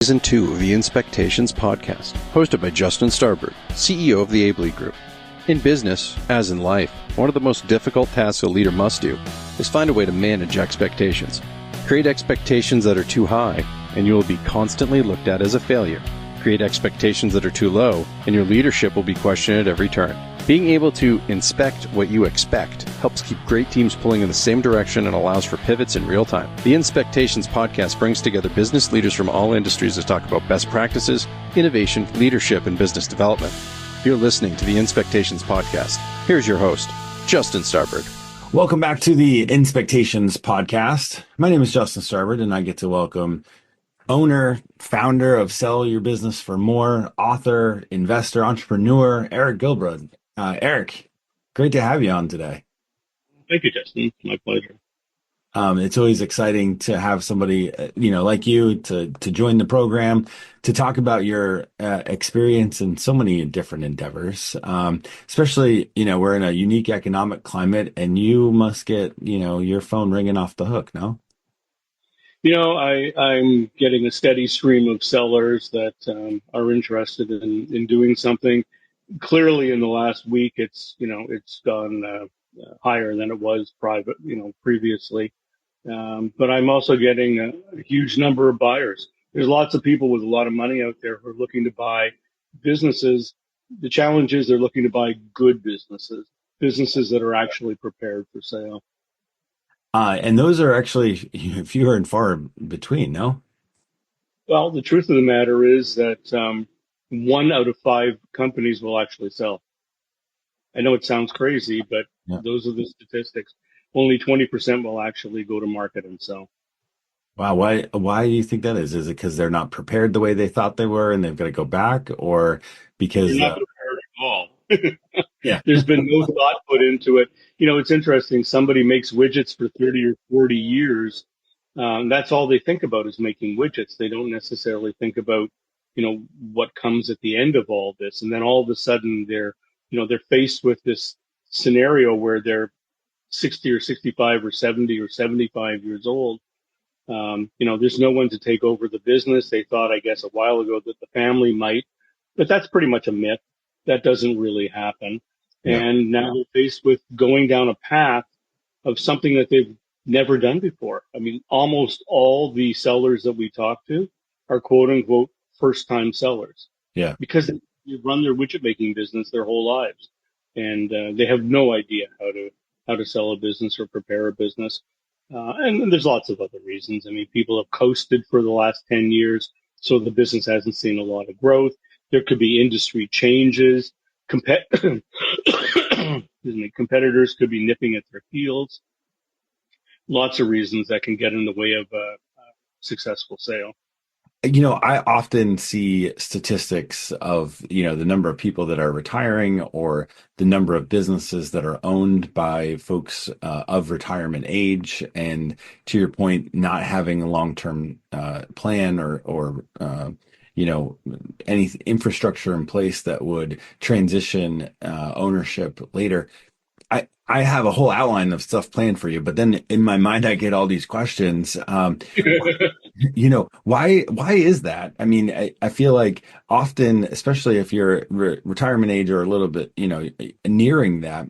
Season 2 of the Inspectations podcast, hosted by Justin Starbird, CEO of the Aebli Group. In business, as in life, one of the most difficult tasks a leader must do is find a way to manage expectations. Create expectations that are too high, and you will be constantly looked at as a failure. Create expectations that are too low, and your leadership will be questioned at every turn. Being able to inspect what you expect helps keep great teams pulling in the same direction and allows for pivots in real time. The Inspectations podcast brings together business leaders from all industries to talk about best practices, innovation, leadership, and business development. You're listening to the Inspectations podcast. Here's your host, Justin Starbird. Welcome back to the Inspectations podcast. My name is Justin Starbird, and I get to welcome owner, founder of Sell Your Business for More, author, investor, entrepreneur, Eric Gilboord. Eric, great to have you on today. Thank you, Justin. My pleasure. It's always exciting to have somebody, like you to join the program, to talk about your experience in so many different endeavors. Especially, we're in a unique economic climate, and you must get, your phone ringing off the hook, no? I'm getting a steady stream of sellers that are interested in doing something. Clearly, in the last week, it's gone higher than it was previously. But I'm also getting a huge number of buyers. There's lots of people with a lot of money out there who are looking to buy businesses. The challenge is they're looking to buy good businesses that are actually prepared for sale. And those are actually fewer and far between, no? Well, the truth of the matter is that 1 out of 5 companies will actually sell. I know it sounds crazy, but Those are the statistics. Only 20% will actually go to market and sell. Wow. Why do you think that is? Is it because they're not prepared the way they thought they were and they've got to go back, or because they're not prepared at all? Yeah. There's been no thought put into it. It's interesting. Somebody makes widgets for 30 or 40 years. That's all they think about is making widgets. They don't necessarily think about, what comes at the end of all this. And then all of a sudden they're faced with this scenario where they're 60 or 65 or 70 or 75 years old. There's no one to take over the business. They thought, I guess, a while ago that the family might, but that's pretty much a myth. That doesn't really happen. Yeah. And now they're faced with going down a path of something that they've never done before. I mean, almost all the sellers that we talk to are quote unquote first-time sellers. Yeah. Because they run their widget making business their whole lives, and they have no idea how to sell a business or prepare a business. And there's lots of other reasons. I mean, people have coasted for the last 10 years, so the business hasn't seen a lot of growth. There could be industry changes. Competitors could be nipping at their heels. Lots of reasons that can get in the way of a successful sale. I often see statistics of, the number of people that are retiring or the number of businesses that are owned by folks of retirement age. And to your point, not having a long-term plan or any infrastructure in place that would transition ownership later. I have a whole outline of stuff planned for you, but then in my mind, I get all these questions. Why is that? I mean, I feel like often, especially if you're retirement age or a little bit, nearing that,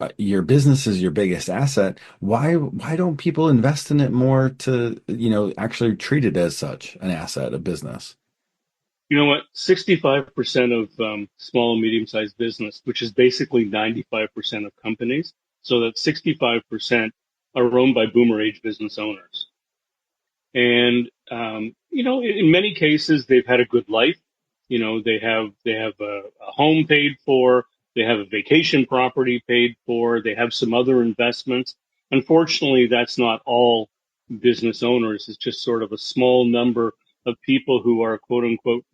your business is your biggest asset. Why don't people invest in it more to, actually treat it as such an asset, a business? You know what? 65% of small and medium-sized business, which is basically 95% of companies, so that 65% are owned by boomer age business owners. And, in many cases, they've had a good life. They have a home paid for, they have a vacation property paid for, they have some other investments. Unfortunately, that's not all business owners. It's just sort of a small number of people who are quote unquote,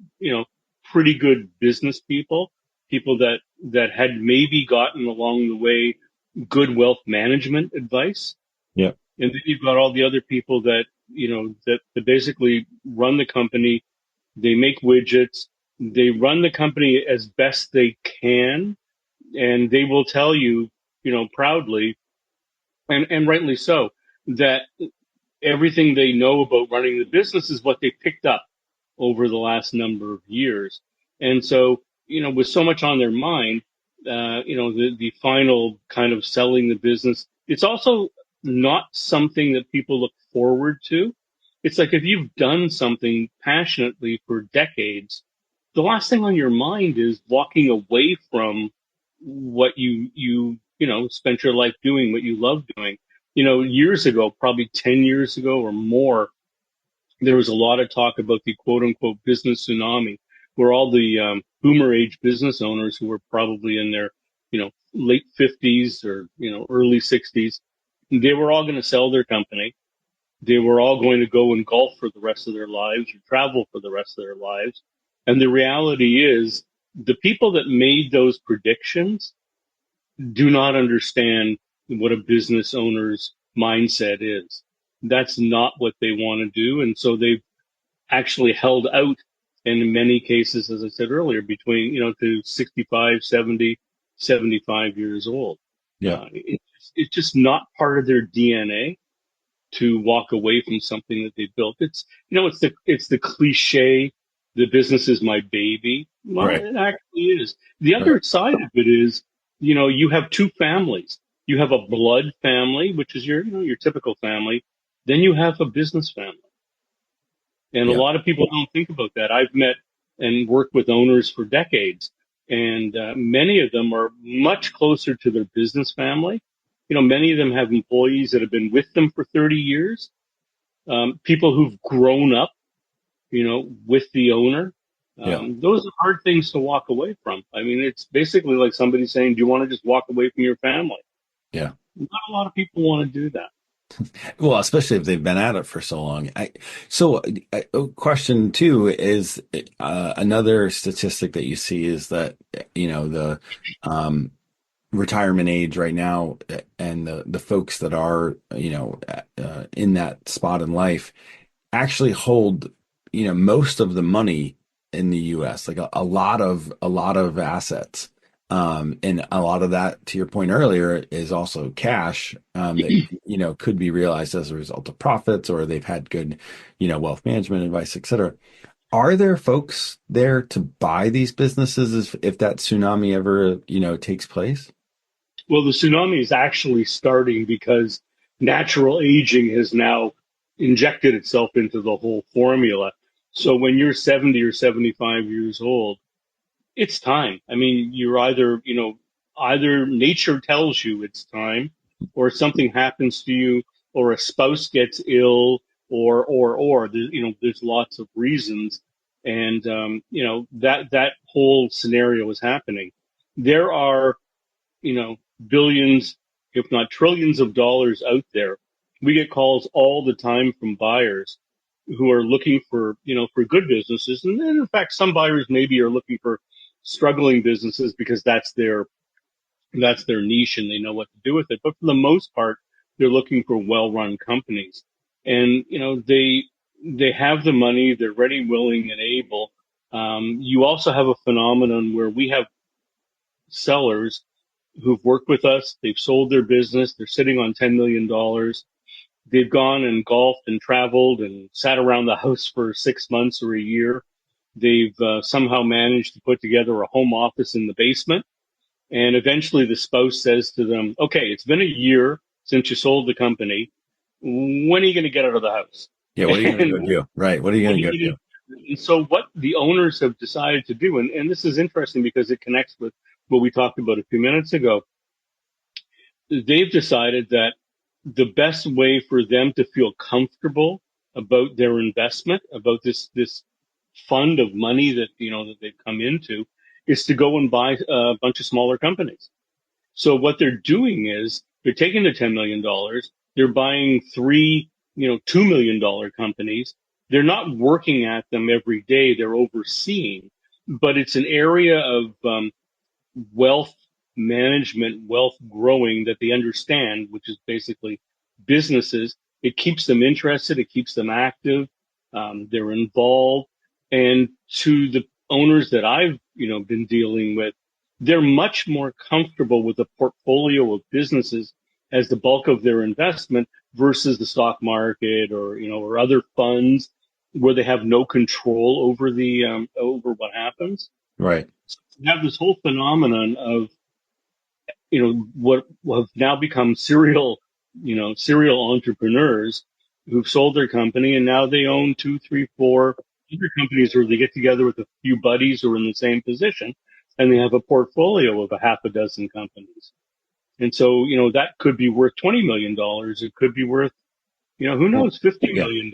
pretty good business people that had maybe gotten along the way good wealth management advice. Yeah. And then you've got all the other people that, that basically run the company. They make widgets. They run the company as best they can. And they will tell you, proudly, and rightly so, that everything they know about running the business is what they picked up over the last number of years. And so, with so much on their mind, the final kind of selling the business, it's also not something that people look forward to. It's like if you've done something passionately for decades, the last thing on your mind is walking away from what you spent your life doing, what you love doing. Years ago, probably 10 years ago or more, there was a lot of talk about the quote unquote business tsunami, where all the boomer age business owners who were probably in their, late 50s or, early 60s, they were all going to sell their company. They were all going to go and golf for the rest of their lives or travel for the rest of their lives. And the reality is the people that made those predictions do not understand what a business owner's mindset is. That's not what they want to do. And so they've actually held out, and in many cases, as I said earlier, between, to 65, 70, 75 years old. Yeah. It's just not part of their DNA to walk away from something that they built. It's the cliche, the business is my baby. Well, Right. it actually is. The other side of it is, you have two families. You have a blood family, which is your typical family. Then you have a business family. And a Yeah. lot of people don't think about that. I've met and worked with owners for decades, and many of them are much closer to their business family. Many of them have employees that have been with them for 30 years, people who've grown up, with the owner. Yeah. Those are hard things to walk away from. I mean, it's basically like somebody saying, do you want to just walk away from your family? Yeah. Not a lot of people want to do that. Well, especially if they've been at it for so long. Question two is another statistic that you see is that, the retirement age right now and the folks that are, in that spot in life actually hold, most of the money in the US, like a lot of assets. And a lot of that, to your point earlier, is also cash that could be realized as a result of profits, or they've had good, wealth management advice, et cetera. Are there folks there to buy these businesses if that tsunami ever, takes place? Well, the tsunami is actually starting because natural aging has now injected itself into the whole formula. So when you're 70 or 75 years old, it's time. I mean, you're either nature tells you it's time, or something happens to you, or a spouse gets ill, or there's lots of reasons. And, that whole scenario is happening. There are, billions, if not trillions of dollars out there. We get calls all the time from buyers who are looking for good businesses. And then, in fact, some buyers maybe are looking for struggling businesses because that's their niche and they know what to do with it. But for the most part, they're looking for well-run companies. And, they have the money, they're ready, willing, and able. You also have a phenomenon where we have sellers who've worked with us. They've sold their business. They're sitting on $10 million. They've gone and golfed and traveled and sat around the house for 6 months or a year. They've somehow managed to put together a home office in the basement. And eventually the spouse says to them, okay, it's been a year since you sold the company. When are you going to get out of the house? Yeah. What are you going to go do? Right. What are you going to go do? And so what the owners have decided to do, and this is interesting because it connects with what we talked about a few minutes ago, they've decided that the best way for them to feel comfortable about their investment, about this fund of money that that they've come into, is to go and buy a bunch of smaller companies. So what they're doing is they're taking the $10 million, they're buying three, $2 million companies. They're not working at them every day, they're overseeing, but it's an area of wealth management, wealth growing that they understand, which is basically businesses. It keeps them interested. It keeps them active. They're involved. And to the owners that I've, been dealing with, they're much more comfortable with a portfolio of businesses as the bulk of their investment versus the stock market or, or other funds where they have no control over over what happens. Right. So you have this whole phenomenon of, what have now become serial entrepreneurs who've sold their company and now they own two, three, four other companies, or they get together with a few buddies who are in the same position and they have a portfolio of a half a dozen companies. And so, that could be worth $20 million. It could be worth, who Well, knows, $50 yeah. million.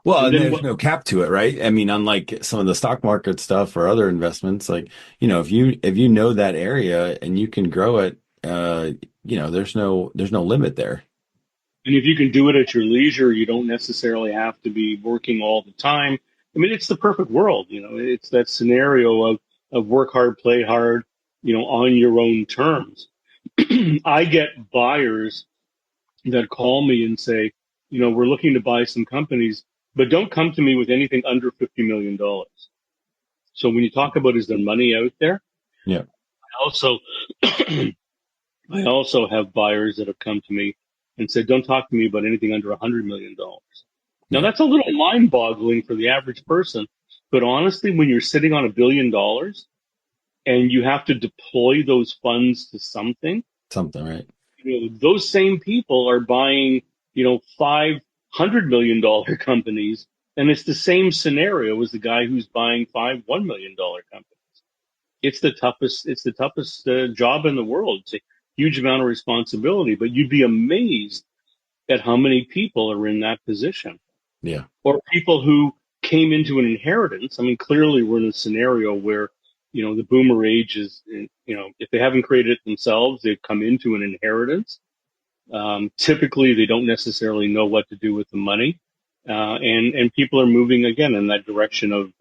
Well, And and then there's what? no cap to it, right? I mean, unlike some of the stock market stuff or other investments, like, if you know that area and you can grow it, there's no limit there. And if you can do it at your leisure, you don't necessarily have to be working all the time. I mean, it's the perfect world. It's that scenario of work hard, play hard, on your own terms. I get buyers that call me and say, we're looking to buy some companies, but don't come to me with anything under $50 million. So when you talk about is there money out there, Yeah. I also, I also have buyers that have come to me and said, don't talk to me about anything under $100 million. Now, Yeah. that's a little mind boggling for the average person. But honestly, when you're sitting on $1 billion and you have to deploy those funds to something, Something, right? those same people are buying, $500 million companies. And it's the same scenario as the guy who's buying five $1 million companies. It's the toughest job in the world. It's a huge amount of responsibility, but you'd be amazed at how many people are in that position, Yeah. or people who came into an inheritance. I mean, clearly we're in a scenario where, the boomer age is, if they haven't created it themselves, they've come into an inheritance. Typically they don't necessarily know what to do with the money. And people are moving again in that direction of,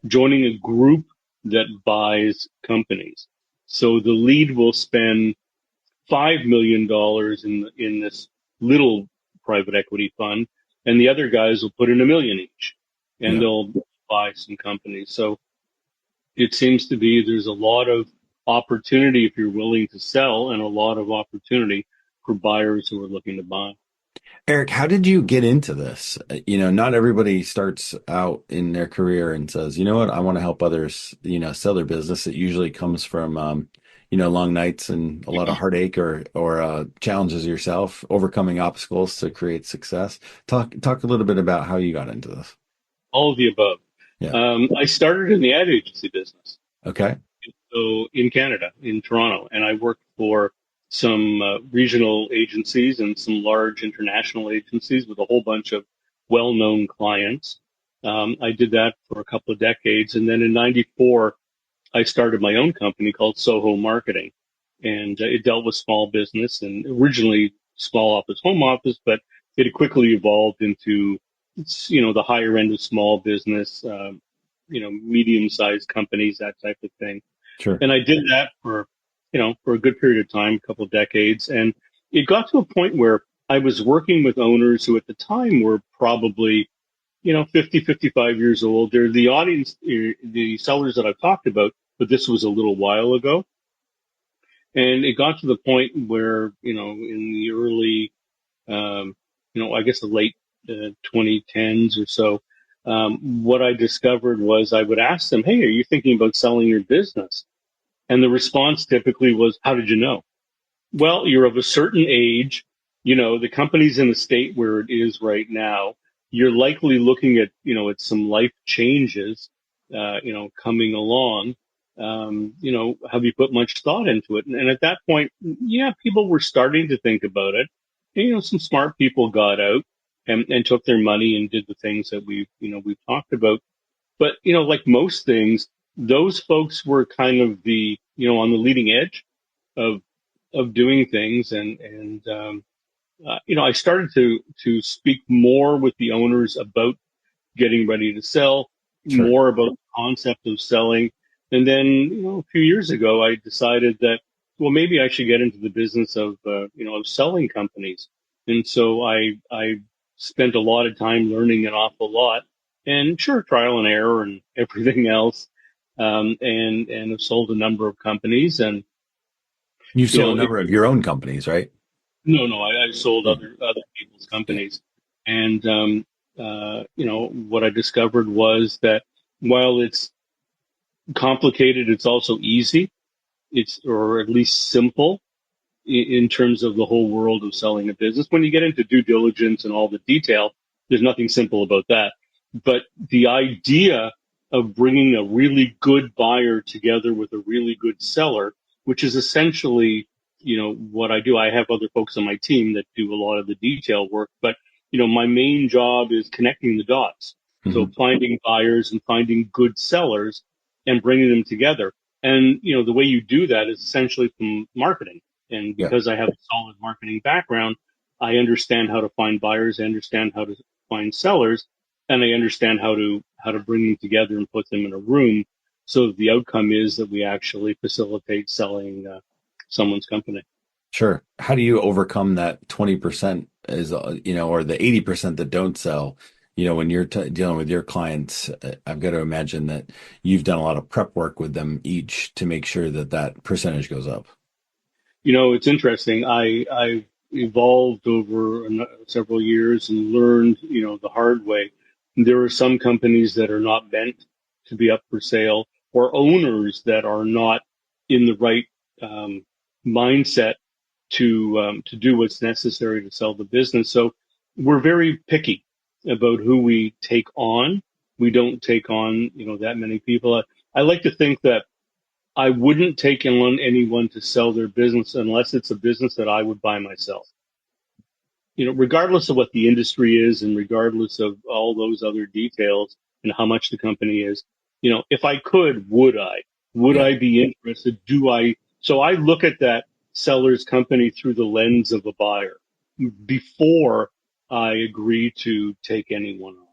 joining a group that buys companies. So the lead will spend $5 million dollars in this little private equity fund, and the other guys will put in $1 million each, and Yeah. they'll buy some companies. So it seems to be there's a lot of opportunity if you're willing to sell, and a lot of opportunity for buyers who are looking to buy. Eric, how did you get into this? Not everybody starts out in their career and says, you know what, I want to help others, sell their business. It usually comes from, long nights and a lot of heartache or challenges yourself, overcoming obstacles to create success. Talk a little bit about how you got into this. All of the above. Yeah. I started in the ad agency business. Okay. So in Canada, in Toronto, and I worked for some regional agencies and some large international agencies with a whole bunch of well-known clients. I did that for a couple of decades. And then in 94, I started my own company called Soho Marketing. And it dealt with small business and originally small office, home office, but it had quickly evolved into, the higher end of small business, medium-sized companies, that type of thing. Sure. And I did that for a good period of time, a couple of decades. And it got to a point where I was working with owners who at the time were probably, 50, 55 years old. They're the audience, the sellers that I've talked about, but this was a little while ago. And it got to the point where, in the early, I guess the late 2010s or so, what I discovered was I would ask them, hey, are you thinking about selling your business? And the response typically was, how did you know? Well, you're of a certain age. The company's in the state where it is right now. You're likely looking at some life changes, coming along. Have you put much thought into it? And at that point, yeah, people were starting to think about it. And, some smart people got out and took their money and did the things that we've talked about. But, like most things, those folks were kind of on the leading edge of, doing things. I started to speak more with the owners about getting ready to sell, Sure. more about the concept of selling. And then, a few years ago, I decided that, well, maybe I should get into the business of selling companies. And so I spent a lot of time learning an awful lot, and sure, trial and error and everything else. And have sold a number of companies, and You you sold a know, number of your own companies, right? No, I sold other people's Yeah. companies, and what I discovered was that while it's complicated, it's also easy. It's or at least simple in terms of the whole world of selling a business. When you get into due diligence and all the detail, there's nothing simple about that. But the idea of bringing a really good buyer together with a really good seller, which is essentially, what I do. I have other folks on my team that do a lot of the detail work, but my main job is connecting the dots. So Hmm. finding buyers and finding good sellers and bringing them together. And, the way you do that is essentially from marketing. And Yeah. because I have a solid marketing background, I understand how to find buyers, I understand how to find sellers, and I understand how to bring them together and put them in a room. So the outcome is that we actually facilitate selling someone's company. Sure. How do you overcome that 20% is, or the 80% that don't sell? When you're dealing with your clients, I've got to imagine that you've done a lot of prep work with them each to make sure that that percentage goes up. It's interesting. I've evolved over several years and learned, the hard way. There are some companies that are not meant to be up for sale, or owners that are not in the right um, mindset to do what's necessary to sell the business. So we're very picky about who we take on. We don't take on, that many people. I like to think that I wouldn't take on anyone to sell their business unless it's a business that I would buy myself. Regardless of what the industry is and regardless of all those other details and how much the company is, if I could, would I? Would Yeah. I be interested? Do I? So I look at that seller's company through the lens of a buyer before I agree to take anyone on.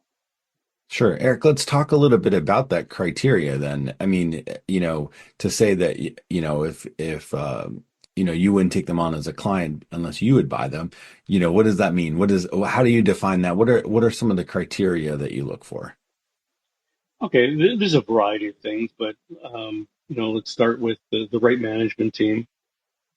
Sure. Eric, let's talk a little bit about that criteria then. I mean, to say that, if you wouldn't take them on as a client unless you would buy them, what does that mean? How do you define that? What are some of the criteria that you look for? Okay, there's a variety of things, but let's start with the right management team.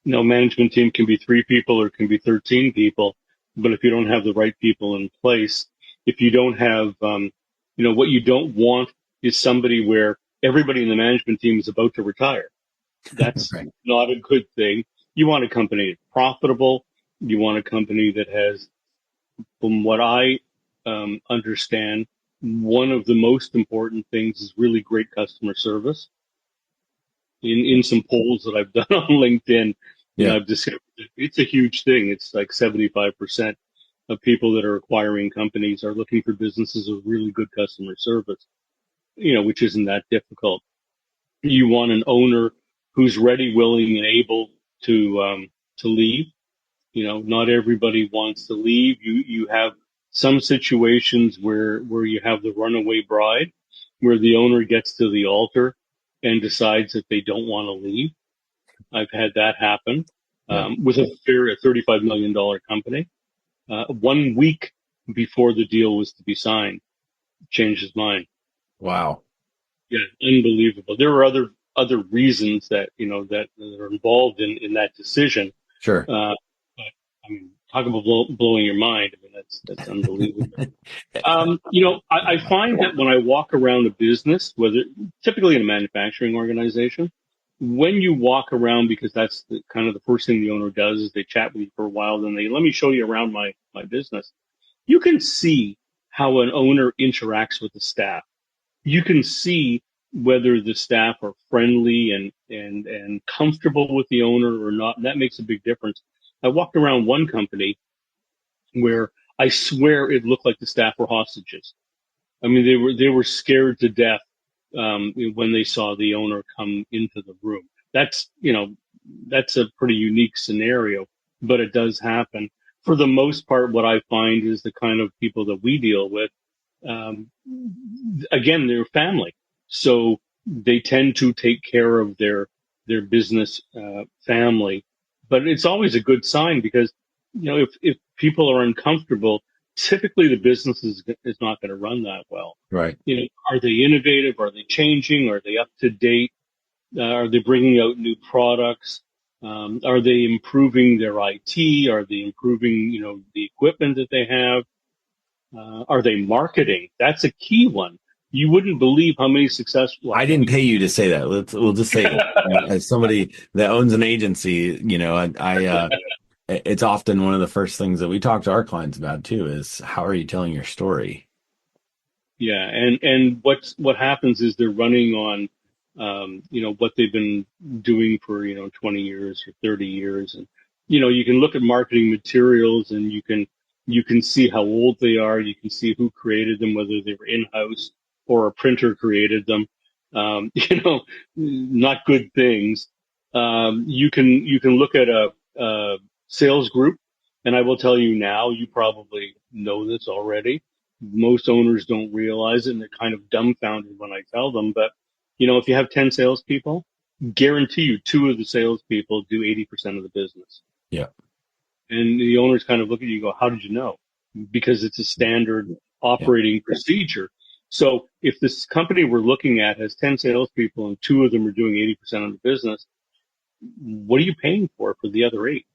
Management team can be 3 people or it can be 13 people, but if you don't have the right people in place, if you don't have, what you don't want is somebody where everybody in the management team is about to retire. That's Right. not a good thing. You want a company that's profitable. You want a company that has, from what I understand, one of the most important things is really great customer service. In some polls that I've done on LinkedIn, Yeah. I've discovered that it's a huge thing. It's like 75% of people that are acquiring companies are looking for businesses with really good customer service, which isn't that difficult. You want an owner who's ready, willing, and able to leave. Not everybody wants to leave. You have some situations where you have the runaway bride, where the owner gets to the altar and decides that they don't want to leave. I've had that happen Yeah. with a $35 million company. 1 week before the deal was to be signed, changed his mind. Wow. Yeah, unbelievable. There were other reasons that that are involved in that decision. Sure. But I mean, talk about blowing your mind. I mean, that's unbelievable. I find that when I walk around a business, whether typically in a manufacturing organization, when you walk around, because that's kind of the first thing the owner does is they chat with you for a while, then they let me show you around my business. You can see how an owner interacts with the staff. You can see whether the staff are friendly and comfortable with the owner or not. And that makes a big difference. I walked around one company where I swear it looked like the staff were hostages. I mean, they were scared to death when they saw the owner come into the room. That's a pretty unique scenario, but it does happen. For the most part, what I find is the kind of people that we deal with. Um, again, they're family, so they tend to take care of their business family. But it's always a good sign because if people are uncomfortable, typically the business is not going to run that well. Right. Are they innovative? Are they changing? Are they up to date? Are they bringing out new products? Are they improving their IT? Are they improving, the equipment that they have? Are they marketing? That's a key one. You wouldn't believe how many successful. I didn't pay you to say that. We'll just say that. As somebody that owns an agency, it's often one of the first things that we talk to our clients about too is how are you telling your story? Yeah, and what happens is they're running on, what they've been doing for 20 years or 30 years, and you can look at marketing materials and you can see how old they are. You can see who created them, whether they were in house or a printer created them. Not good things. You can look at a sales group, and I will tell you now. You probably know this already. Most owners don't realize it, and they're kind of dumbfounded when I tell them. But if you have 10 salespeople, guarantee you two of the salespeople do 80% of the business. Yeah. And the owners kind of look at you and go, "How did you know?" Because it's a standard operating procedure. So if this company we're looking at has 10 salespeople and two of them are doing 80% of the business, what are you paying for the other eight?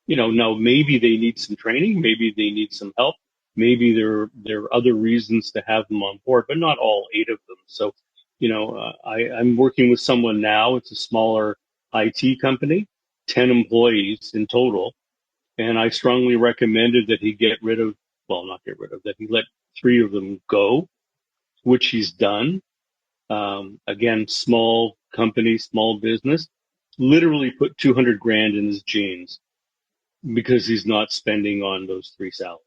Now maybe they need some training, maybe they need some help, maybe there are other reasons to have them on board, but not all eight of them. So, I'm working with someone now. It's a smaller IT company, 10 employees in total, and I strongly recommended that he not get rid of, that he let three of them go, which he's done. Again, small company, small business, literally put 200 grand in his jeans because he's not spending on those three salaries.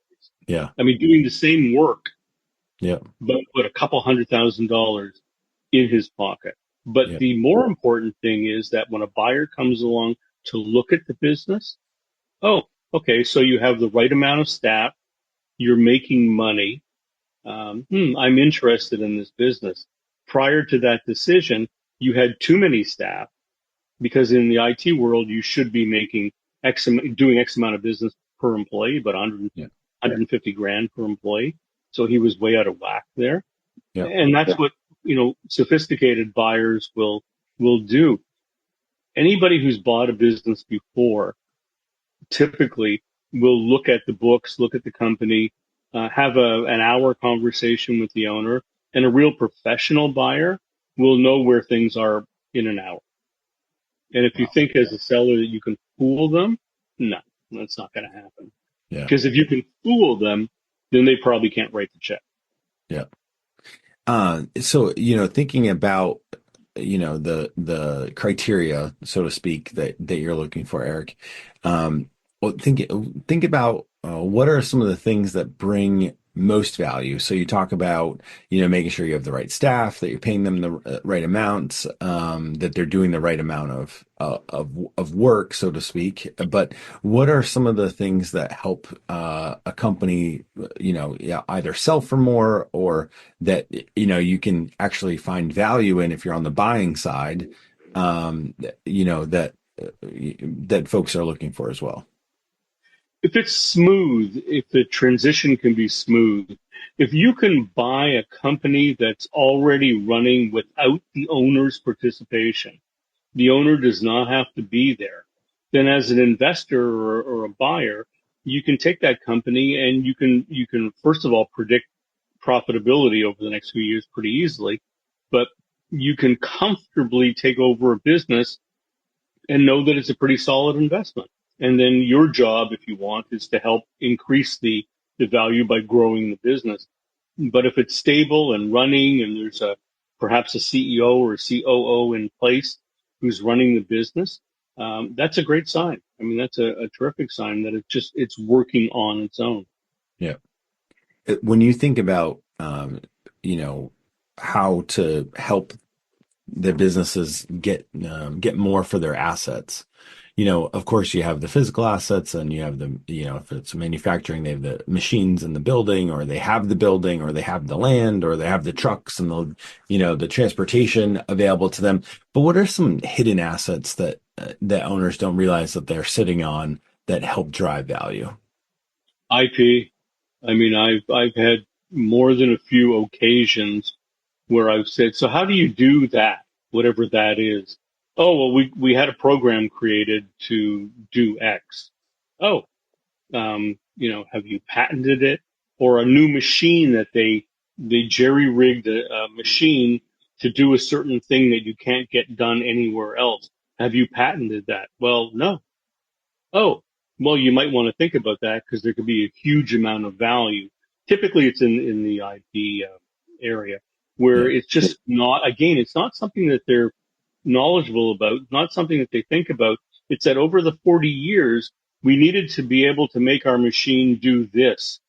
Yeah. I mean, doing the same work, Yeah. but put a couple $100,000 in his pocket. But the more important thing is that when a buyer comes along to look at the business, oh, okay, so you have the right amount of staff, you're making money. I'm interested in this business. Prior to that decision, you had too many staff, because in the IT world, you should be making doing X amount of business per employee, but 150 grand per employee. So he was way out of whack there. Yeah. And that's what, sophisticated buyers will do. Anybody who's bought a business before typically will look at the books, look at the company, have an hour conversation with the owner, and a real professional buyer will know where things are in an hour. And if you think as a seller that you can fool them, no, that's not going to happen. Yeah. Because if you can fool them, then they probably can't write the check. Yeah. So, thinking about, the criteria, so to speak, that you're looking for, Eric, well, think about what are some of the things that bring most value. So you talk about, making sure you have the right staff, that you're paying them the right amounts, that they're doing the right amount of work, so to speak. But what are some of the things that help a company, either sell for more, or that you can actually find value in if you're on the buying side, that folks are looking for as well? If it's smooth, if the transition can be smooth, if you can buy a company that's already running without the owner's participation, the owner does not have to be there, then as an investor or a buyer, you can take that company and you can first of all predict profitability over the next few years pretty easily, but you can comfortably take over a business and know that it's a pretty solid investment. And then your job, if you want, is to help increase the value by growing the business. But if it's stable and running and there's perhaps a CEO or a COO in place who's running the business, that's a great sign. I mean, that's a terrific sign that it's working on its own. Yeah. When you think about, how to help the businesses get more for their assets, of course you have the physical assets, and you have the, if it's manufacturing, they have the machines in the building, or they have the building, or they have the land, or they have the trucks and the transportation available to them. But what are some hidden assets that owners don't realize that they're sitting on that help drive value? IP. I mean, I've had more than a few occasions where I've said, "So how do you do that? Whatever that is." Oh, well, we had a program created to do X. Oh, have you patented it? Or a new machine that they jerry rigged a machine to do a certain thing that you can't get done anywhere else. Have you patented that? Well, no. Oh, well, you might want to think about that because there could be a huge amount of value. Typically, it's in the IP area where Yeah. it's just not, again, it's not something that they're knowledgeable about, not something that they think about. It's that over the 40 years, we needed to be able to make our machine do this.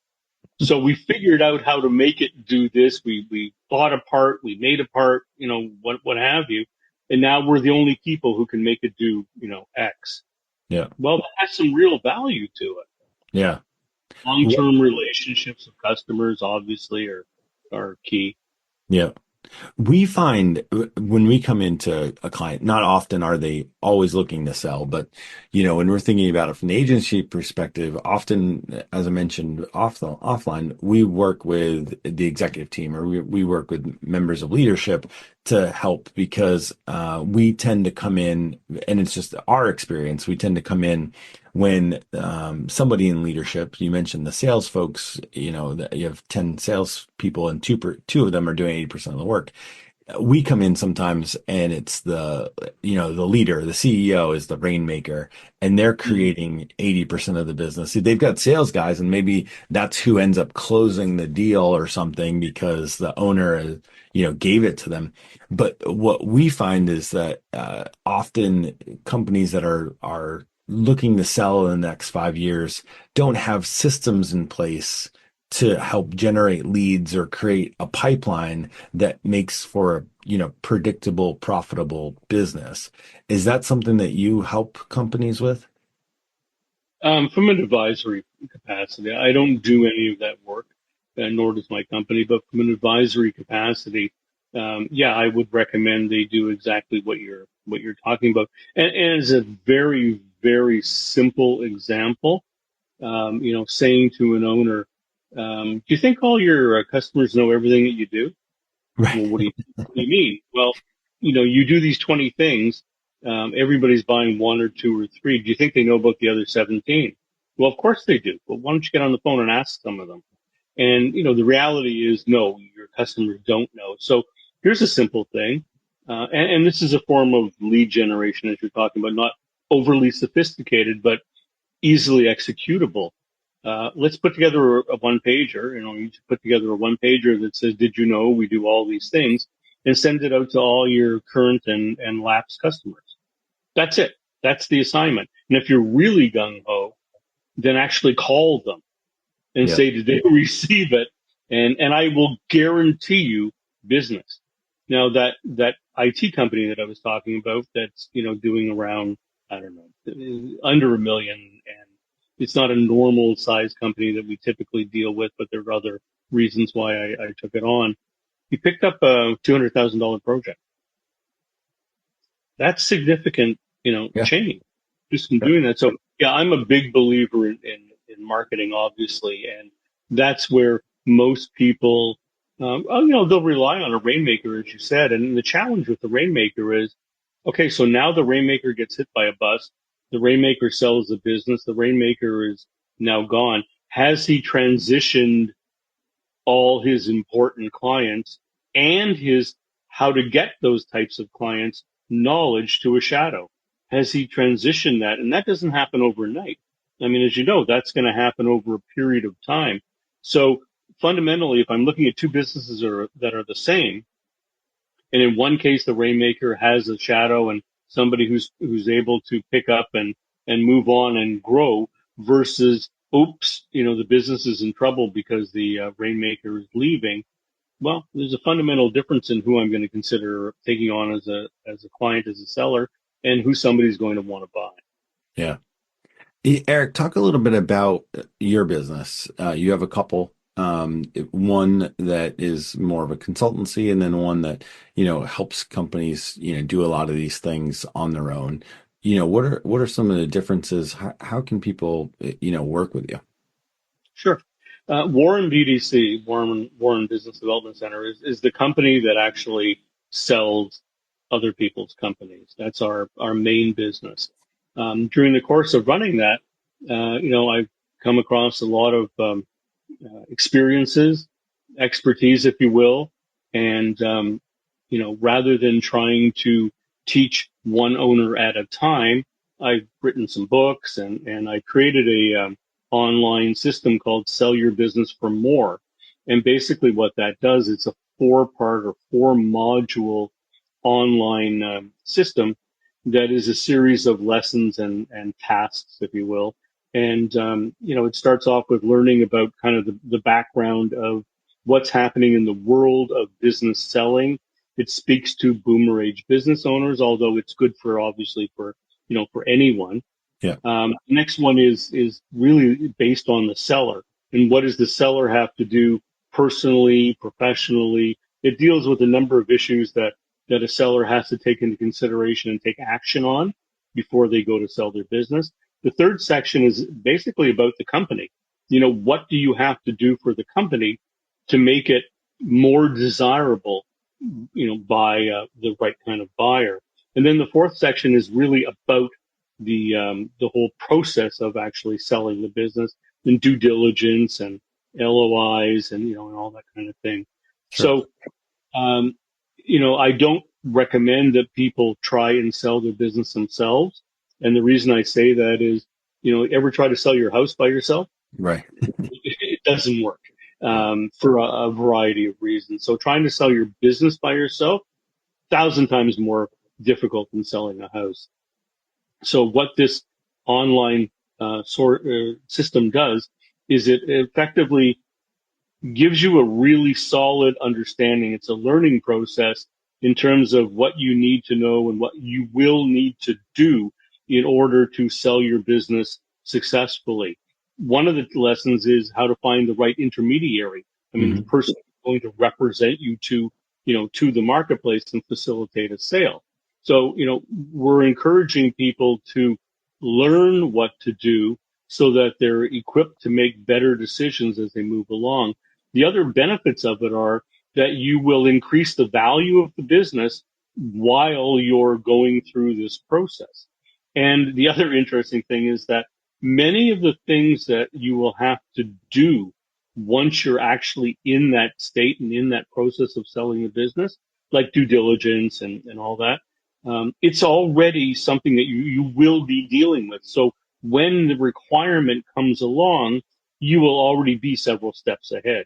So we figured out how to make it do this. We thought a part, we made a part, what have you. And now we're the only people who can make it do, X. Yeah. Well, that has some real value to it. Yeah. Long-term relationships with customers, obviously, are key. Yeah. We find when we come into a client, not often are they always looking to sell, but when we're thinking about it from the agency perspective, often, as I mentioned offline, we work with the executive team or we work with members of leadership to help because we tend to come in, and it's just our experience. We tend to come in when somebody in leadership, you mentioned the sales folks, that you have 10 sales people and two of them are doing 80% of the work. We come in sometimes and it's the leader, the CEO is the rainmaker and they're creating 80% of the business. See, they've got sales guys and maybe that's who ends up closing the deal or something because the owner, gave it to them. But what we find is that often companies that are looking to sell in the next 5 years don't have systems in place to help generate leads or create a pipeline that makes for a predictable, profitable business. Is that something that you help companies with? From an advisory capacity, I don't do any of that work, nor does my company. But from an advisory capacity, I would recommend they do exactly what you're talking about. And as a very, very simple example, saying to an owner, do you think all your customers know everything that you do? Right. Well, what do you mean? Well, you do these 20 things. Everybody's buying one or two or three. Do you think they know about the other 17? Well, of course they do. But why don't you get on the phone and ask some of them? And, the reality is no, your customers don't know. So here's a simple thing. And this is a form of lead generation, as you're talking about, not overly sophisticated, but easily executable. Let's put together a one pager. You should put together a one pager that says, "Did you know we do all these things?" and send it out to all your current and lapsed customers. That's it. That's the assignment. And if you're really gung ho, then actually call them and Yeah. say, "Did they receive it?" And I will guarantee you business. Now that IT company that I was talking about, that's doing around, I don't know, under 1 million, and it's not a normal size company that we typically deal with, but there are other reasons why I took it on. He picked up a $200,000 project. That's significant, Yeah. change just in Yeah. doing that. So yeah, I'm a big believer in marketing, obviously, and that's where most people, they'll rely on a rainmaker, as you said. And the challenge with the rainmaker is, okay, so now the rainmaker gets hit by a bus. The rainmaker sells the business. The rainmaker is now gone. Has he transitioned all his important clients and his how to get those types of clients knowledge to a shadow? Has he transitioned that? And that doesn't happen overnight. I mean, as you know, that's going to happen over a period of time. So fundamentally, if I'm looking at two businesses that are the same, and in one case, the rainmaker has a shadow and somebody who's able to pick up and move on and grow versus, oops, the business is in trouble because the rainmaker is leaving. Well, there's a fundamental difference in who I'm going to consider taking on as a client, as a seller, and who somebody's going to want to buy. Yeah. Eric, talk a little bit about your business. You have a couple, one that is more of a consultancy and then one that, helps companies, do a lot of these things on their own. What are some of the differences? How can people, work with you? Sure. Warren BDC, Warren Business Development Center, is the company that actually sells other people's companies. That's our main business. During the course of running that, I've come across a lot of experiences, expertise, if you will, and rather than trying to teach one owner at a time, I've written some books and I created a online system called Sell Your Business for More. And basically what that does, it's a 4-part or 4-module online system that is a series of lessons and tasks, if you will. And, it starts off with learning about kind of the background of what's happening in the world of business selling. It speaks to boomer age business owners, although it's good obviously for anyone. Yeah. Next one is really based on the seller and what does the seller have to do personally, professionally. It deals with a number of issues that a seller has to take into consideration and take action on before they go to sell their business. The third section is basically about the company. What do you have to do for the company to make it more desirable, by the right kind of buyer? And then the fourth section is really about the whole process of actually selling the business and due diligence and LOIs and all that kind of thing. Sure. So, I don't recommend that people try and sell their business themselves. And the reason I say that is, ever try to sell your house by yourself? Right. It doesn't work for a variety of reasons. So trying to sell your business by yourself, 1,000 times more difficult than selling a house. So what this online system does is it effectively gives you a really solid understanding. It's a learning process in terms of what you need to know and what you will need to do in order to sell your business successfully. One of the lessons is how to find the right intermediary. I mean, the person who's going to represent you to the marketplace and facilitate a sale. So, we're encouraging people to learn what to do so that they're equipped to make better decisions as they move along. The other benefits of it are that you will increase the value of the business while you're going through this process. And the other interesting thing is that many of the things that you will have to do once you're actually in that state and in that process of selling the business, like due diligence and all that, it's already something that you will be dealing with. So when the requirement comes along, you will already be several steps ahead.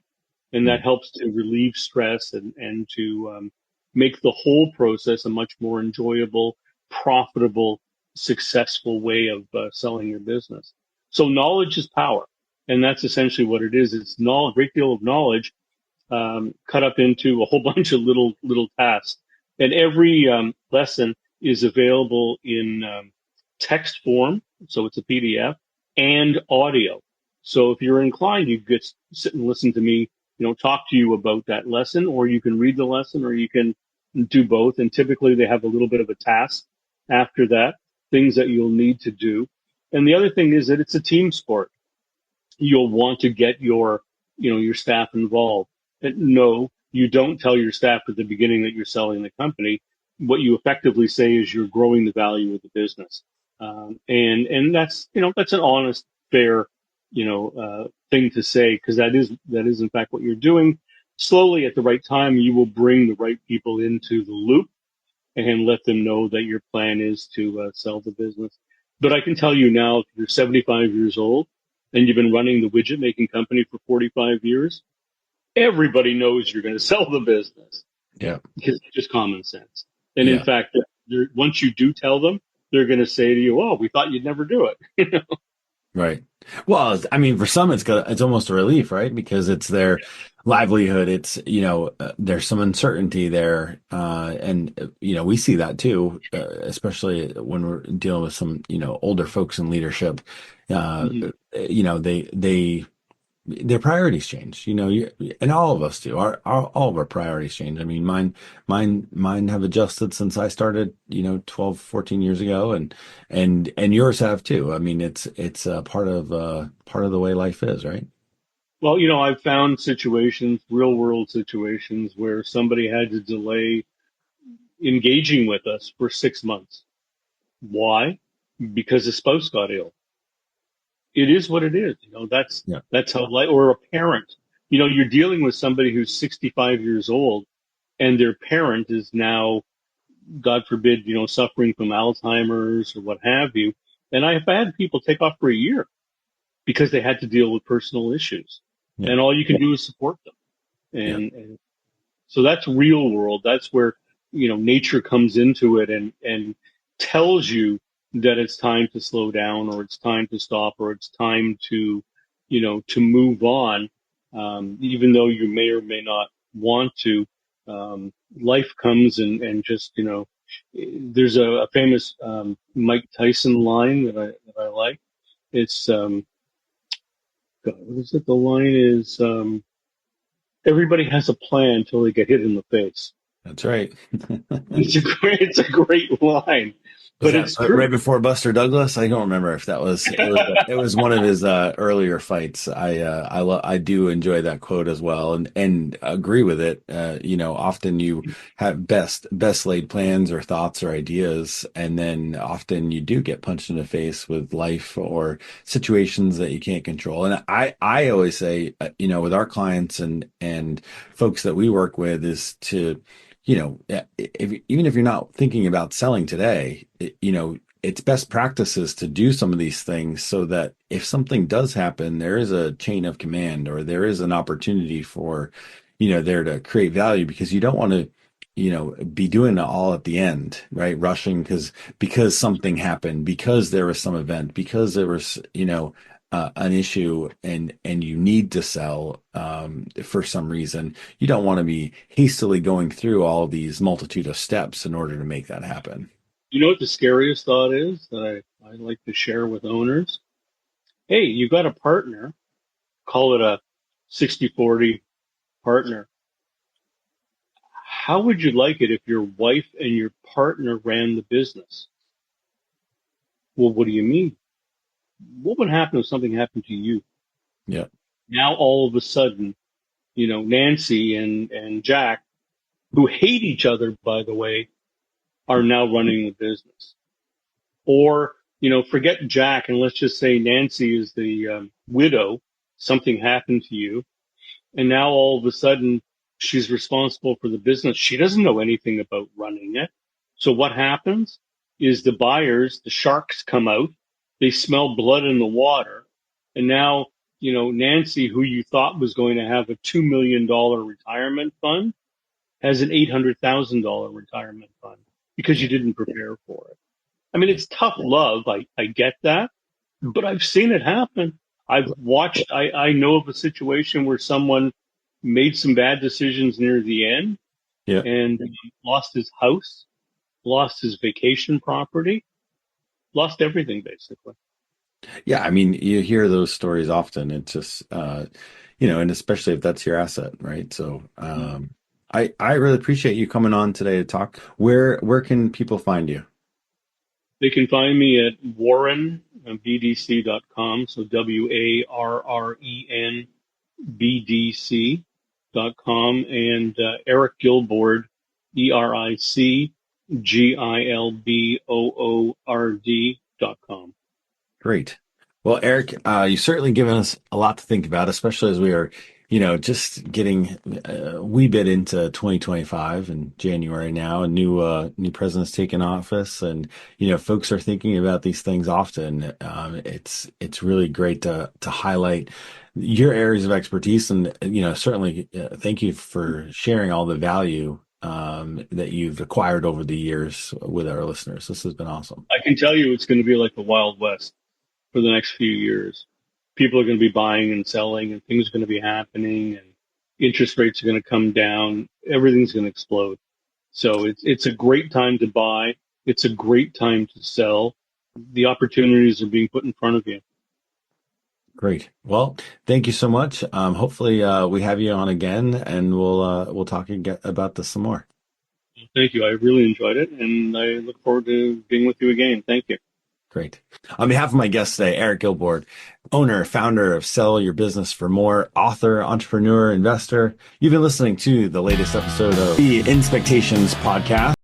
And that helps to relieve stress and to make the whole process a much more enjoyable, profitable, successful way of selling your business. So knowledge is power. And that's essentially what it is. It's knowledge, a great deal of knowledge cut up into a whole bunch of little tasks. And every lesson is available in text form, so it's a PDF, and audio. So if you're inclined, you could sit and listen to me, talk to you about that lesson, or you can read the lesson, or you can do both. And typically they have a little bit of a task after that, things that you'll need to do. And the other thing is that it's a team sport. You'll want to get your staff involved. And no, you don't tell your staff at the beginning that you're selling the company. What you effectively say is you're growing the value of the business. And that's an honest, fair, thing to say, because that is in fact what you're doing. Slowly at the right time, you will bring the right people into the loop and let them know that your plan is to sell the business. But I can tell you now, if you're 75 years old and you've been running the widget making company for 45 years, everybody knows you're going to sell the business. Yeah. Because it's just common sense. And in fact, once you do tell them, they're going to say to you, "Oh, we thought you'd never do it." Right. Well, I mean, for some, it's almost a relief, right? Because it's their livelihood. It's, there's some uncertainty there. And we see that too, especially when we're dealing with some, older folks in leadership. Their priorities change, and all of us do. All of our priorities change. I mean, mine have adjusted since I started, 12, 14 years ago, and yours have too. I mean, it's part of the way life is, right? Well, I've found situations, real world situations, where somebody had to delay engaging with us for 6 months. Why? Because a spouse got ill. It is what it is. That's how life, or a parent. You're dealing with somebody who's 65 years old and their parent is now, God forbid, suffering from Alzheimer's or what have you. And I've had people take off for a year because they had to deal with personal issues. Yeah. And all you can do is support them. And so that's real world. That's where, nature comes into it and tells you that it's time to slow down, or it's time to stop, or it's time to, to move on. Even though you may or may not want to, life comes and just, there's a famous, Mike Tyson line that I like. It's, God, what is it? The line is, everybody has a plan until they get hit in the face. That's right. It's a great line, but it's true. Right before Buster Douglas. I don't remember if that was it was one of his earlier fights. I do enjoy that quote as well, and agree with it. Often you have best laid plans or thoughts or ideas, and then often you do get punched in the face with life or situations that you can't control. And I always say, with our clients and folks that we work with, is to, even if you're not thinking about selling today, it's best practices to do some of these things so that if something does happen, there is a chain of command, or there is an opportunity for, there to create value, because you don't want to, be doing it all at the end, right? Rushing because something happened, because there was some event, because there was, an issue and you need to sell for some reason. You don't want to be hastily going through all these multitude of steps in order to make that happen. You know what the scariest thought is that I like to share with owners? Hey, you've got a partner, call it a 60-40 partner. How would you like it if your wife and your partner ran the business? Well, what do you mean? What would happen if something happened to you? Yeah. Now all of a sudden, Nancy and Jack, who hate each other, by the way, are now running the business. Or, forget Jack, and let's just say Nancy is the widow. Something happened to you, and now all of a sudden she's responsible for the business. She doesn't know anything about running it. So what happens is the buyers, the sharks, come out. They smell blood in the water. And now, Nancy, who you thought was going to have a $2 million retirement fund, has an $800,000 retirement fund because you didn't prepare for it. I mean, it's tough love. I get that, but I've seen it happen. I've watched, I know of a situation where someone made some bad decisions near the end, and lost his house, lost his vacation property, lost everything, basically. Yeah, I mean, you hear those stories often. It's just, and especially if that's your asset, right? So, I really appreciate you coming on today to talk. Where can people find you? They can find me at warrenbdc.com. So WARRENBDC.com, and Eric Gilboord, ERICGILBOORD.com. Great. Well, Eric, you've certainly given us a lot to think about, especially as we are, just getting a wee bit into 2025 in January now, and new president's taking office, and folks are thinking about these things often. It's really great to highlight your areas of expertise, and certainly thank you for sharing all the value that you've acquired over the years with our listeners. This has been awesome. I can tell you, it's going to be like the Wild West for the next few years. People are going to be buying and selling, and things are going to be happening, and interest rates are going to come down. Everything's going to explode. So it's a great time to buy. It's a great time to sell. The opportunities are being put in front of you. Great. Well, thank you so much. Hopefully we have you on again, and we'll talk again about this some more. Thank you. I really enjoyed it, and I look forward to being with you again. Thank you. Great. On behalf of my guest today, Eric Gilboord, owner, founder of Sell Your Business for More, author, entrepreneur, investor, you've been listening to the latest episode of the Inspectations podcast.